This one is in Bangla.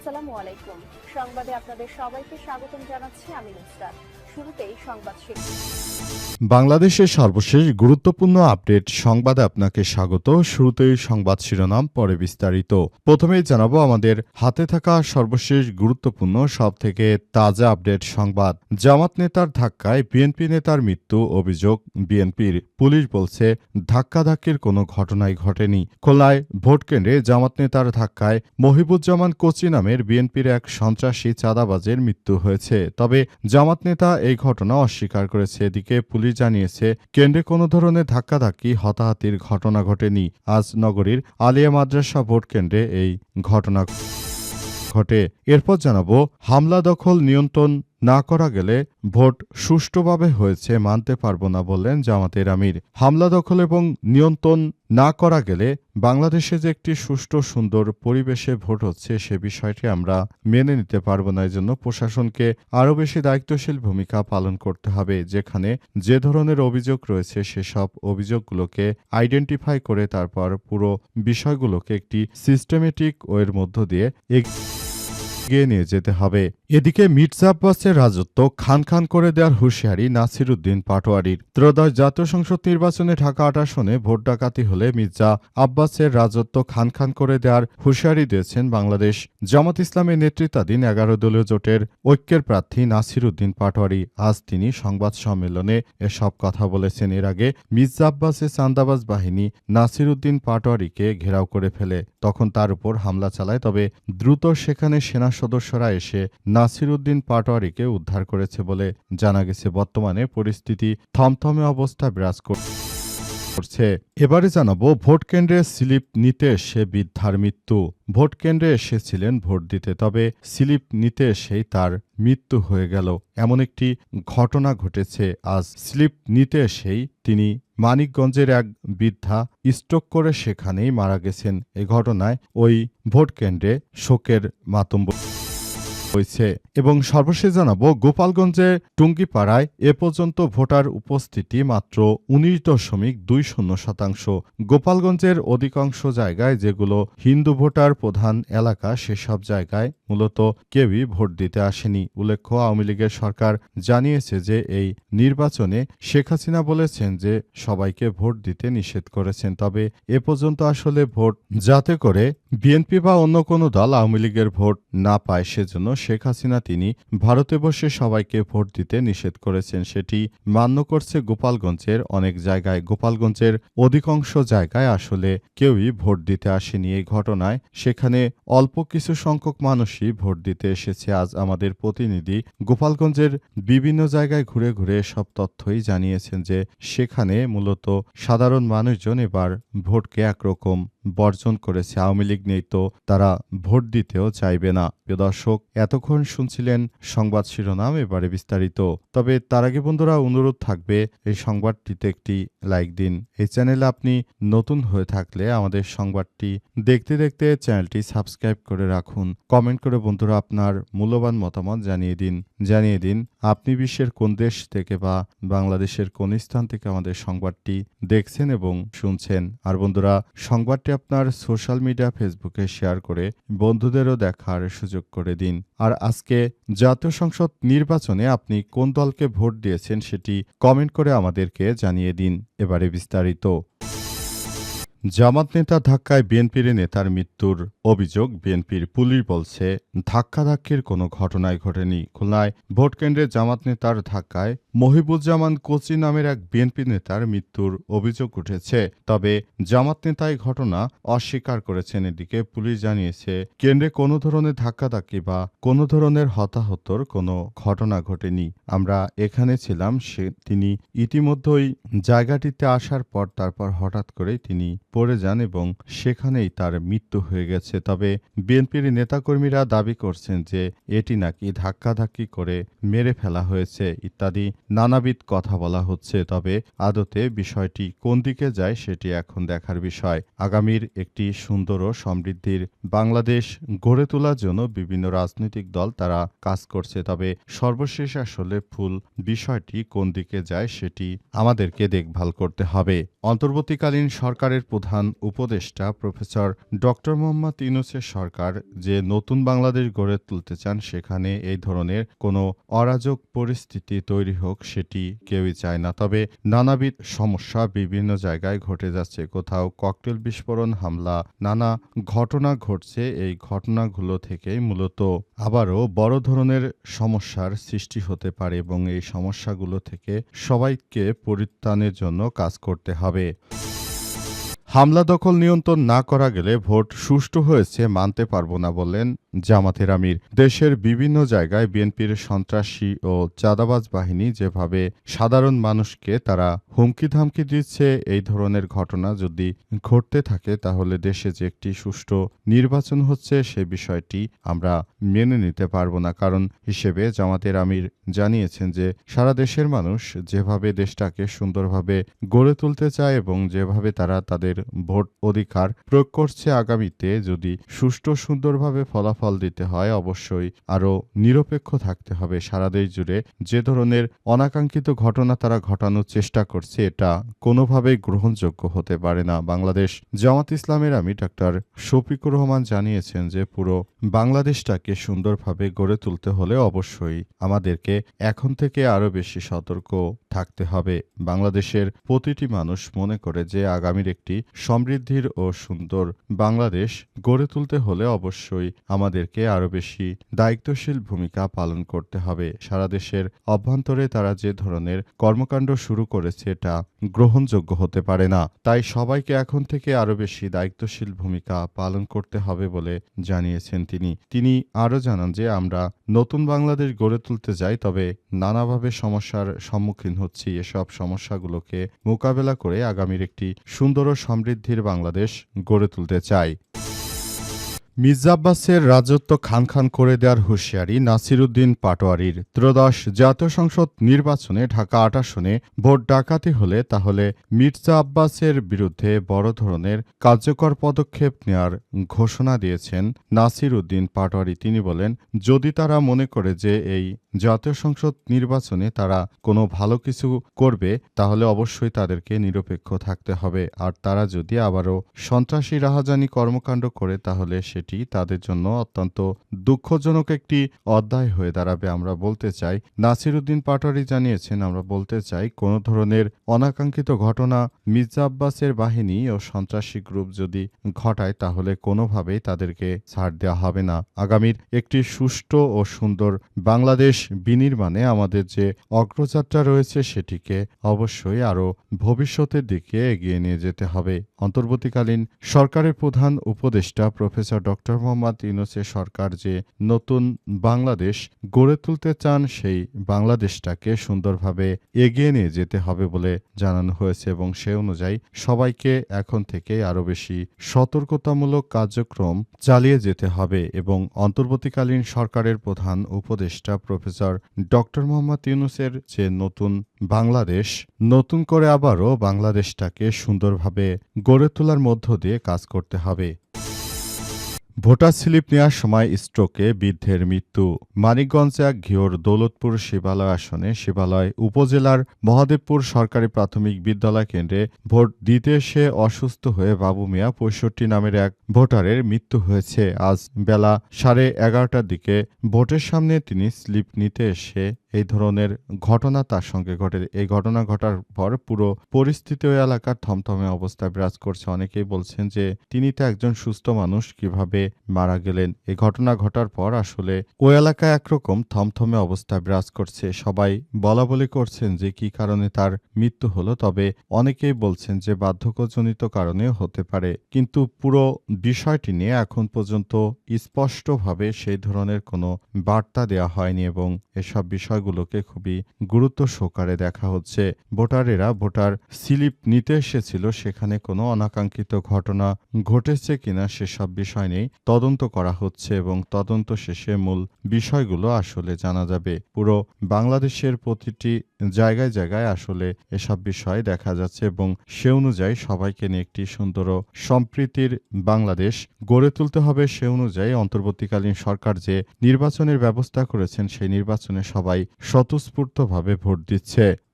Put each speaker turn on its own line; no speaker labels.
আসসালামু আলাইকুম। সংবাদে আপনাদের সবাইকে স্বাগতম জানাচ্ছি আমি নুসরাত। শুরুতেই সংবাদ শিরোনাম।
বাংলাদেশের সর্বশেষ গুরুত্বপূর্ণ আপডেট সংবাদে আপনাকে স্বাগত। শুরুতেই সংবাদ শিরোনাম, পরে বিস্তারিত। প্রথমেই জানাবো আমাদের হাতে থাকা সর্বশেষ গুরুত্বপূর্ণ সবথেকে তাজা আপডেট সংবাদ। জামাত নেতার ধাক্কায় বিএনপি নেতার মৃত্যু অভিযোগ বিএনপির। পুলিশ বলছে ধাক্কাধাক্কির কোনো ঘটনাই ঘটেনি। খুলনায় ভোটকেন্দ্রে জামাত নেতার ধাক্কায় মহিবুজ্জামান কোচি নামের বিএনপির এক সন্ত্রাসী চাঁদাবাজের মৃত্যু হয়েছে। তবে জামাত নেতা এই ঘটনা অস্বীকার করেছে। এদিকে পুলিশ জানিয়েছে কেন্দ্রে কোনো ধরনের ধাক্কাধাক্কি হতাহতির ঘটনা ঘটেনি। আজ নগরীর আলিয়া মাদ্রাসা ভোট কেন্দ্রে এই ঘটনা ঘটে। এরপর জানাবো হামলা দখল নিয়ন্ত্রণ না করা গেলে ভোট সুষ্ঠুভাবে হয়েছে মানতে পারবো না বললেন জামাতের আমির। হামলা দখল এবং নিয়ন্ত্রণ না করা গেলে বাংলাদেশে যে একটি সুষ্ঠু সুন্দর পরিবেশে ভোট হচ্ছে সে বিষয়টি আমরা মেনে নিতে পারবো না। এজন্য প্রশাসনকে আরও বেশি দায়িত্বশীল ভূমিকা পালন করতে হবে। যেখানে যে ধরনের অভিযোগ রয়েছে সেসব অভিযোগগুলোকে আইডেন্টিফাই করে তারপর পুরো বিষয়গুলোকে একটি সিস্টেমেটিক ওয়ের মধ্য দিয়ে এগিয়ে নিয়ে যেতে হবে। এদিকে মির্জা আব্বাসের রাজত্ব খান খান করে দেওয়ার হুঁশিয়ারি নাসিরুদ্দিন পাটোয়ারির। ত্রয়োদশ জাতীয় সংসদ নির্বাচনে ঢাকা ৮ আসনে ভোট ডাকাতি হলে মির্জা আব্বাসের রাজত্ব খান খান করে দেওয়ার হুঁশিয়ারি দিয়েছেন বাংলাদেশ জামাত ইসলামের নেতৃত্বাধীন ১১ দলীয় জোটের ঐক্যের প্রার্থী নাসিরুদ্দিন পাটোয়ারি। আজ তিনি সংবাদ সম্মেলনে এসব কথা বলেছেন। এর আগে মির্জা আব্বাসের চাঁদাবাজ বাহিনী নাসিরুদ্দিন পাটোয়ারিকে ঘেরাও করে ফেলে। তখন তার উপর হামলা চালায়। তবে দ্রুত সেখানে সেনা সদস্যরা এসে নাসিরুদ্দিন পাটোয়ারিকে উদ্ধার করেছে বলে জানা গেছে। বর্তমানে পরিস্থিতি থমথমে অবস্থা বিরাজ করছে। এবারে জানাবো ভোট কেন্দ্রে স্লিপ নিতে এসে বৃদ্ধার মৃত্যু। ভোট কেন্দ্রে এসেছিলেন ভোট দিতে, তবে স্লিপ নিতে এসেই তার মৃত্যু হয়ে গেল। এমন একটি ঘটনা ঘটেছে আজ। স্লিপ নিতে এসেই তিনি মানিকগঞ্জের এক বৃদ্ধা স্ট্রোক করে সেখানেই মারা গেছেন। এই ঘটনায় ওই ভোট কেন্দ্রে শোকের মাতম হয়েছে। এবং সর্বশেষ জানাবো গোপালগঞ্জে টুঙ্গিপাড়ায় এ পর্যন্ত ভোটার উপস্থিতি মাত্র ১৯.২০%। গোপালগঞ্জের অধিকাংশ জায়গায় যেগুলো হিন্দু ভোটার প্রধান এলাকা সেসব জায়গায় মূলত কেউই ভোট দিতে আসেনি। উল্লেখ্য আওয়ামী লীগের সরকার জানিয়েছে যে এই নির্বাচনে শেখ হাসিনা বলেছেন যে সবাইকে ভোট দিতে নিষেধ করেছেন। তবে এ পর্যন্ত আসলে ভোট যাতে করে বিএনপি বা অন্য কোনো দল আওয়ামী লীগের ভোট না পায় সেজন্য শেখ হাসিনা তিনি ভারতে বসে সবাইকে ভোট দিতে নিষেধ করেছেন। সেটি মান্য করছে গোপালগঞ্জের অনেক জায়গায়। গোপালগঞ্জের অধিকাংশ জায়গায় আসলে কেউই ভোট দিতে আসেনি। এই ঘটনায় সেখানে অল্প কিছু সংখ্যক মানুষই ভোট দিতে এসেছে। আজ আমাদের প্রতিনিধি গোপালগঞ্জের বিভিন্ন জায়গায় ঘুরে ঘুরে সব তথ্যই জানিয়েছেন যে সেখানে মূলত সাধারণ মানুষজন এবার ভোটকে একরকম বর্জন করেছে। আওয়ামী লীগ নেই তো তারা ভোট দিতেও চাইবে না। প্রিয় দর্শক, এতক্ষণ শুনছিলেন সংবাদ শিরোনাম, এবারে বিস্তারিত। তবে তার আগে বন্ধুরা অনুরোধ থাকবে এই সংবাদটিতে একটি লাইক দিন। এই চ্যানেলে আপনি নতুন হয়ে থাকলে আমাদের সংবাদটি দেখতে দেখতে চ্যানেলটি সাবস্ক্রাইব করে রাখুন। কমেন্ট করে বন্ধুরা আপনার মূল্যবান মতামত জানিয়ে দিন আপনি বিশ্বের কোন দেশ থেকে বা বাংলাদেশের কোন স্থান থেকে আমাদের সংবাদটি দেখছেন এবং শুনছেন। আর বন্ধুরা সংবাদটি আপনার সোশ্যাল মিডিয়া ফেসবুকে শেয়ার করে বন্ধুদেরও দেখার সুযোগ করে দিন। আর আজকে জাতীয় সংসদ নির্বাচনে আপনি কোন দলকে ভোট দিয়েছেন সেটি কমেন্ট করে আমাদেরকে জানিয়ে দিন। এবারে বিস্তারিত। জামাত নেতা ধাক্কায় বিএনপির নেতার মৃত্যুর অভিযোগ বিএনপির। পুলিশ বলছে ধাক্কাধাক্কির কোনো ঘটনাই ঘটেনি। খুলনায় ভোটকেন্দ্রে জামাত নেতার ধাক্কায় মহিবুজ্জামান কোচি নামের এক বিএনপি নেতার মৃত্যুর অভিযোগ উঠেছে। তবে জামাত নেতা এই ঘটনা অস্বীকার করেছেন। এদিকে পুলিশ জানিয়েছে কেন্দ্রে কোনো ধরনের ধাক্কাধাক্কি বা কোনো ধরনের হতাহতর কোনো ঘটনা ঘটেনি। আমরা এখানে ছিলাম। তিনি ইতিমধ্যেই জায়গাটিতে আসার পর তারপর হঠাৎ করেই তিনি পড়ে যান এবং সেখানেই তার মৃত্যু হয়ে গেছে। তবে বিএনপির নেতাকর্মীরা দাবি করছেন যে এটি নাকি ধাক্কাধাক্কি করে মেরে ফেলা হয়েছে ইত্যাদি নানাবিধ কথা বলা হচ্ছে। তবে আদতে বিষয়টি কোন দিকে যায় সেটি এখন দেখার বিষয়। আগামীর একটি সুন্দর ও সমৃদ্ধির বাংলাদেশ গড়ে তোলার জন্য বিভিন্ন রাজনৈতিক দল তারা কাজ করছে। তবে সর্বশেষ আসলে ফুল বিষয়টি কোন দিকে যায় সেটি আমাদেরকে দেখভাল করতে হবে। অন্তর্বর্তীকালীন সরকারের প্রধান প্রধান উপদেষ্টা প্রফেসর ডক্টর মোহাম্মদ ইউনূসের সরকার যে নতুন বাংলাদেশ গড়ে তুলতে চান, সেখানে এই ধরনের কোনো অরাজক পরিস্থিতি তৈরি হোক সেটি কেউই চায় না। তবে নানাবিধ সমস্যা বিভিন্ন জায়গায় ঘটে যাচ্ছে। কোথাও ককটেল বিস্ফোরণ, হামলা, নানা ঘটনা ঘটছে। এই ঘটনাগুলো থেকে মূলত আবারও বড় ধরনের সমস্যার সৃষ্টি হতে পারে এবং এই সমস্যাগুলো থেকে সবাইকে পরিত্রাণের জন্য কাজ করতে হবে। হামলা দখল নিয়ন্ত্রণ না করা গেলে ভোট সুষ্ঠু হয়েছে মানতে পারবো না বললেন জামাতের আমির। দেশের বিভিন্ন জায়গায় বিএনপির সন্ত্রাসী ও চাঁদাবাজ বাহিনী যেভাবে সাধারণ মানুষকে তারা হুমকি ধামকি দিচ্ছে, এই ধরনের ঘটনা যদি ঘটতে থাকে তাহলে দেশে যে একটি সুষ্ঠু নির্বাচন হচ্ছে সে বিষয়টি আমরা মেনে নিতে পারবো না। কারণ হিসেবে জামাতের আমির জানিয়েছেন যে সারা দেশের মানুষ যেভাবে দেশটাকে সুন্দরভাবে গড়ে তুলতে চায় এবং যেভাবে তারা তাদের ভোট অধিকার প্রয়োগ করছে, আগামীতে যদি সুষ্ঠু সুন্দরভাবে ফলাফল দিতে হয় অবশ্যই আরও নিরপেক্ষ থাকতে হবে। সারা দেশ জুড়ে যে ধরনের অনাকাঙ্ক্ষিত ঘটনা তারা ঘটানোর চেষ্টা করছে এটা কোনোভাবেই গ্রহণযোগ্য হতে পারে না। বাংলাদেশ জামাত ইসলামের আমির ডাক্তার শফিকুর রহমান জানিয়েছেন যে পুরো বাংলাদেশটাকে সুন্দরভাবে গড়ে তুলতে হলে অবশ্যই আমাদেরকে এখন থেকে আরও বেশি সতর্ক থাকতে হবে। বাংলাদেশের প্রতিটি মানুষ মনে করে যে আগামীর একটি সমৃদ্ধির ও সুন্দর বাংলাদেশ গড়ে তুলতে হলে অবশ্যই আমাদেরকে আরও বেশি দায়িত্বশীল ভূমিকা পালন করতে হবে। সারা দেশের অভ্যন্তরে তারা যে ধরনের কর্মকাণ্ড শুরু করেছে এটা গ্রহণযোগ্য হতে পারে না। তাই সবাইকে এখন থেকে আরও বেশি দায়িত্বশীল ভূমিকা পালন করতে হবে বলে জানিয়েছেন তিনি আরও জানান যে আমরা নতুন বাংলাদেশ গড়ে তুলতে যাই, তবে নানাভাবে সমস্যার সম্মুখীন হচ্ছি। এসব সমস্যাগুলোকে মোকাবেলা করে আগামীর একটি সুন্দর ও সমৃদ্ধির বাংলাদেশ গড়ে তুলতে চাই। মির্জা আব্বাসের রাজত্ব খান খান করে দেওয়ার হুঁশিয়ারি নাসিরুদ্দিন পাটোয়ারির। ত্রয়োদশ জাতীয় সংসদ নির্বাচনে ঢাকা ৮ আসনে ভোট ডাকাতি হলে তাহলে মির্জা আব্বাসের বিরুদ্ধে বড় ধরনের কার্যকর পদক্ষেপ নেওয়ার ঘোষণা দিয়েছেন নাসিরুদ্দিন পাটোয়ারি। তিনি বলেন, যদি তারা মনে করে যে এই জাতীয় সংসদ নির্বাচনে তারা কোনো ভালো কিছু করবে তাহলে অবশ্যই তাদেরকে নিরপেক্ষ থাকতে হবে। আর তারা যদি আবারও সন্ত্রাসী রাহাজানি কর্মকাণ্ড করে তাহলে সেটি তাদের জন্য অত্যন্ত দুঃখজনক একটি অধ্যায় হয়ে দাঁড়াবে। আমরা বলতে চাই, নাসিরুদ্দিন পাটোয়ারি জানিয়েছেন, আমরা বলতে চাই কোনো ধরনের অনাকাঙ্ক্ষিত ঘটনা মির্জা আব্বাসের বাহিনী ও সন্ত্রাসী গ্রুপ যদি ঘটায় তাহলে কোনোভাবেই তাদেরকে ছাড় দেওয়া হবে না। আগামীর একটি সুষ্ঠু ও সুন্দর বাংলাদেশ বিনির্মাণে আমাদের যে অগ্রযাত্রা রয়েছে সেটিকে অবশ্যই আরও ভবিষ্যতের দিকে এগিয়ে নিয়ে যেতে হবে। অন্তর্বর্তীকালীন সরকারের প্রধান উপদেষ্টা প্রফেসর ডক্টর মোহাম্মদ ইউনূসের সরকার যে নতুন বাংলাদেশ গড়ে তুলতে চান সেই বাংলাদেশটাকে সুন্দরভাবে এগিয়ে নিয়ে যেতে হবে বলে জানানো হয়েছে এবং সে অনুযায়ী সবাইকে এখন থেকে আরও বেশি সতর্কতামূলক কার্যক্রম চালিয়ে যেতে হবে এবং অন্তর্বর্তীকালীন সরকারের প্রধান উপদেষ্টা প্রফেসর ডক্টর মোহাম্মদ ইউনূসের যে নতুন বাংলাদেশ, নতুন করে আবারও বাংলাদেশটাকে সুন্দরভাবে গড়ে তোলার মধ্য দিয়ে কাজ করতে হবে। ভোটার স্লিপ নেওয়ার সময় স্ট্রোকে বৃদ্ধের মৃত্যু। মানিকগঞ্জ এক ঘিওর দৌলতপুর শিবালয় আসনে শিবালয় উপজেলার মহাদেবপুর সরকারি প্রাথমিক বিদ্যালয় কেন্দ্রে ভোট দিতে এসে অসুস্থ হয়ে বাবু মিয়া ৬৫ নামের এক ভোটারের মৃত্যু হয়েছে। আজ বেলা 11:30টার দিকে ভোটের সামনে তিনি স্লিপ নিতে এসে এই ধরনের ঘটনা তার সঙ্গে ঘটে। এই ঘটনা ঘটার পর পুরো পরিস্থিতি ওই এলাকার থমথমে অবস্থায় বিরাজ করছে। অনেকেই বলছেন যে তিনি তো একজন সুস্থ মানুষ, কিভাবে মারা গেলেন। এই ঘটনা ঘটার পর আসলে ওই এলাকায় একরকম থমথমে অবস্থায় বিরাজ করছে। সবাই বলাবলি করছেন যে কি কারণে তার মৃত্যু হলো, তবে অনেকেই বলছেন যে বার্ধক্যজনিত কারণে হতে পারে। কিন্তু পুরো বিষয়টি নিয়ে এখন পর্যন্ত স্পষ্টভাবে সেই ধরনের কোনো বার্তা দেওয়া হয়নি এবং এসব বিষয়গুলোকে খুবই গুরুত্ব সহকারে দেখা হচ্ছে। ভোটারেরা ভোটার স্লিপ নিতে এসেছিল, সেখানে কোনো অনাকাঙ্ক্ষিত ঘটনা ঘটেছে কিনা সেসব বিষয় নেই তদন্ত করা হচ্ছে এবং তদন্ত শেষে মূল বিষয়গুলো আসলে জানা যাবে। পুরো বাংলাদেশের প্রতিটি জায়গায় জায়গায় আসলে এসব বিষয় দেখা যাচ্ছে এবং সে অনুযায়ী সবাইকে নিয়ে একটি সুন্দর ও সম্প্রীতির বাংলাদেশ গড়ে তুলতে হবে। সে অনুযায়ী অন্তর্বর্তীকালীন সরকার যে নির্বাচনের ব্যবস্থা করেছেন সেই নির্বাচনে সবাই স্বতঃস্ফূর্তভাবে ভোট দিচ্ছে।